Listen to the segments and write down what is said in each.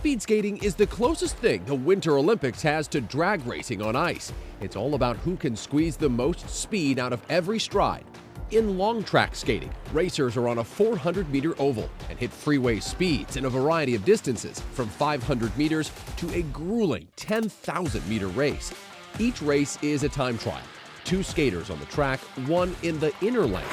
Speed skating is the closest thing the Winter Olympics has to drag racing on ice. It's all about who can squeeze the most speed out of every stride. In long track skating, racers are on a 400-meter oval and hit freeway speeds in a variety of distances, from 500 meters to a grueling 10,000-meter race. Each race is a time trial. 2 skaters on the track, one in the inner lane,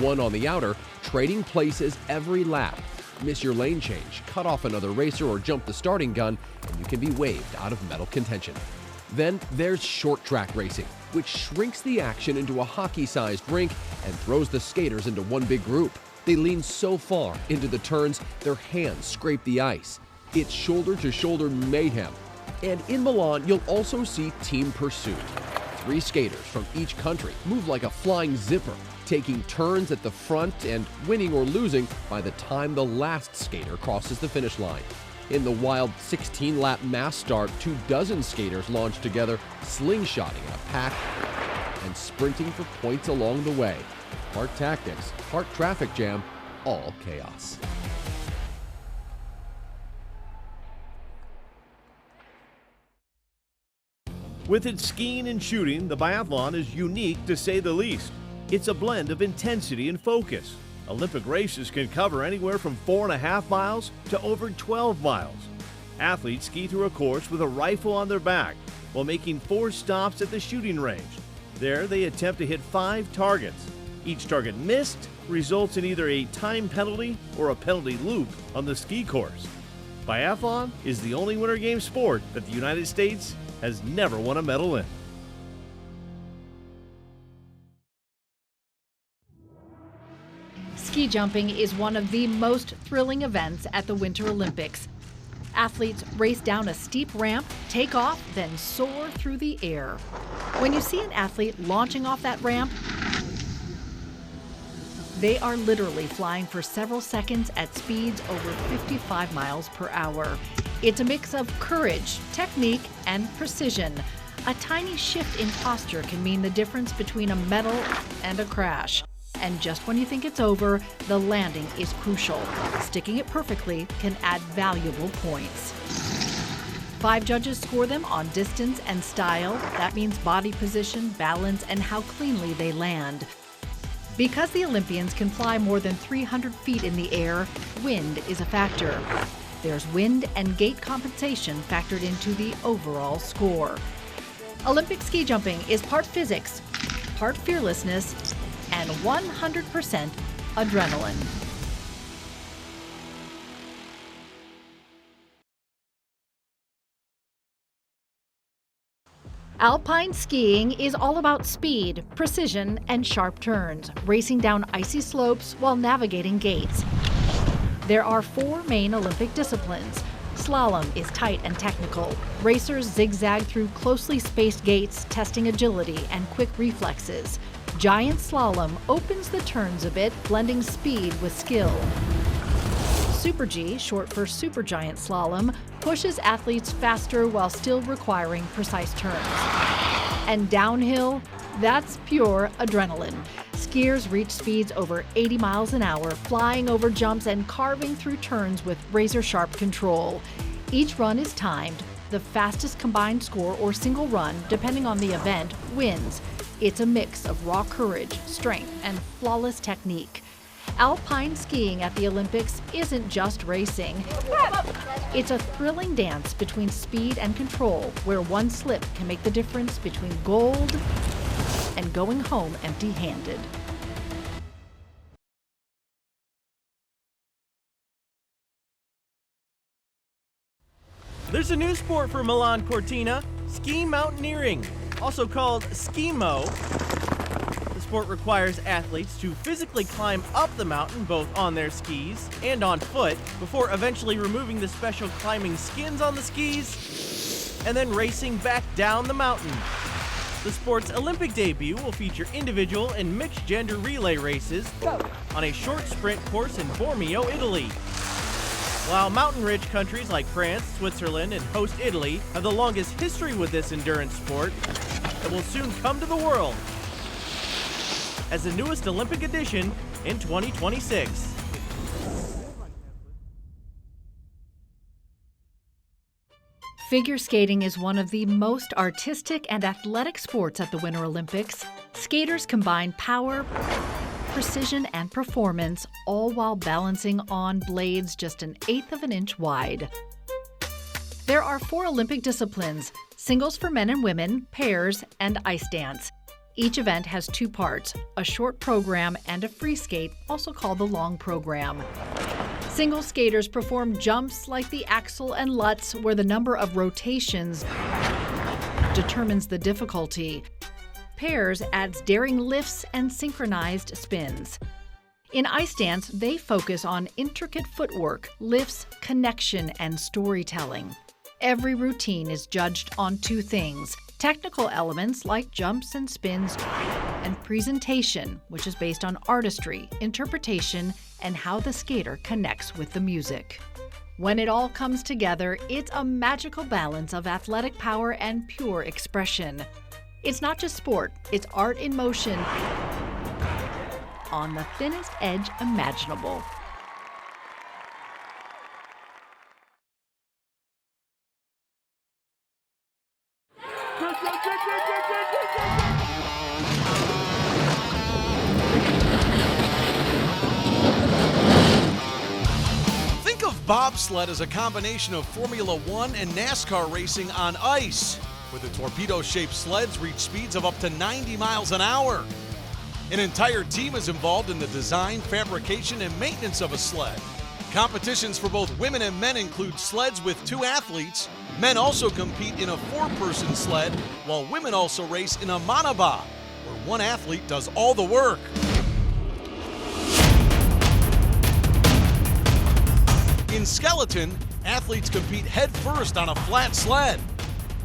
one on the outer, trading places every lap. Miss your lane change, cut off another racer, or jump the starting gun, and you can be waved out of medal contention. Then there's short track racing, which shrinks the action into a hockey-sized rink and throws the skaters into one big group. They lean so far into the turns, their hands scrape the ice. It's shoulder-to-shoulder mayhem. And in Milan, you'll also see team pursuit. 3 skaters from each country move like a flying zipper, taking turns at the front and winning or losing by the time the last skater crosses the finish line. In the wild 16-lap mass start, 24 skaters launch together, slingshotting in a pack and sprinting for points along the way. Part tactics, part traffic jam, all chaos. With its skiing and shooting, the biathlon is unique to say the least. It's a blend of intensity and focus. Olympic races can cover anywhere from 4.5 miles to over 12 miles. Athletes ski through a course with a rifle on their back while making 4 stops at the shooting range. There, they attempt to hit 5 targets. Each target missed results in either a time penalty or a penalty loop on the ski course. Biathlon is the only Winter Games sport that the United States has never won a medal in. Ski jumping is one of the most thrilling events at the Winter Olympics. Athletes race down a steep ramp, take off, then soar through the air. When you see an athlete launching off that ramp, they are literally flying for several seconds at speeds over 55 miles per hour. It's a mix of courage, technique, and precision. A tiny shift in posture can mean the difference between a medal and a crash. And just when you think it's over, the landing is crucial. Sticking it perfectly can add valuable points. 5 judges score them on distance and style. That means body position, balance, and how cleanly they land. Because the Olympians can fly more than 300 feet in the air, wind is a factor. There's wind and gate compensation factored into the overall score. Olympic ski jumping is part physics, part fearlessness, and 100% adrenaline. Alpine skiing is all about speed, precision, and sharp turns, racing down icy slopes while navigating gates. There are 4 main Olympic disciplines. Slalom is tight and technical. Racers zigzag through closely spaced gates, testing agility and quick reflexes. Giant slalom opens the turns a bit, blending speed with skill. Super G, short for supergiant slalom, pushes athletes faster while still requiring precise turns. And downhill, that's pure adrenaline. Skiers reach speeds over 80 miles an hour, flying over jumps and carving through turns with razor-sharp control. Each run is timed. The fastest combined score or single run, depending on the event, wins. It's a mix of raw courage, strength, and flawless technique. Alpine skiing at the Olympics isn't just racing. It's a thrilling dance between speed and control, where one slip can make the difference between gold and going home empty-handed. There's a new sport for Milan-Cortina, ski mountaineering, also called ski-mo. The sport requires athletes to physically climb up the mountain both on their skis and on foot before eventually removing the special climbing skins on the skis and then racing back down the mountain. The sport's Olympic debut will feature individual and mixed gender relay races on a short sprint course in Bormio, Italy. While mountain-rich countries like France, Switzerland, and host Italy have the longest history with this endurance sport, it will soon come to the world as the newest Olympic edition in 2026. Figure skating is one of the most artistic and athletic sports at the Winter Olympics. Skaters combine power, precision, and performance, all while balancing on blades just 1/8 of an inch wide. There are 4 Olympic disciplines: singles for men and women, pairs, and ice dance. Each event has 2 parts, a short program and a free skate, also called the long program. Single skaters perform jumps like the axel and lutz, where the number of rotations determines the difficulty. Pairs adds daring lifts and synchronized spins. In ice dance, they focus on intricate footwork, lifts, connection, and storytelling. Every routine is judged on 2 things: technical elements like jumps and spins, and presentation, which is based on artistry, interpretation, and how the skater connects with the music. When it all comes together, it's a magical balance of athletic power and pure expression. It's not just sport, it's art in motion on the thinnest edge imaginable. Think of bobsled as a combination of Formula One and NASCAR racing on ice, where the torpedo-shaped sleds reach speeds of up to 90 miles an hour. An entire team is involved in the design, fabrication, and maintenance of a sled. Competitions for both women and men include sleds with 2 athletes. Men also compete in a 4-person sled, while women also race in a monobob, where 1 athlete does all the work. In skeleton, athletes compete head-first on a flat sled.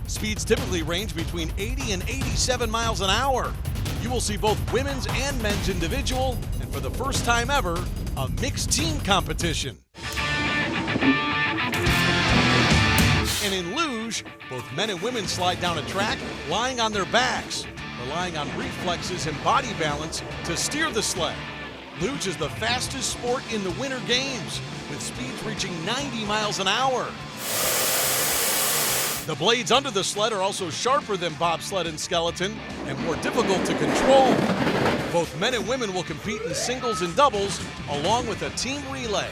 Speeds typically range between 80 and 87 miles an hour. You will see both women's and men's individual, and for the first time ever, a mixed team competition. And in luge, both men and women slide down a track lying on their backs, relying on reflexes and body balance to steer the sled. Luge is the fastest sport in the Winter Games, with speeds reaching 90 miles an hour. The blades under the sled are also sharper than bobsled and skeleton and more difficult to control. Both men and women will compete in singles and doubles, along with a team relay.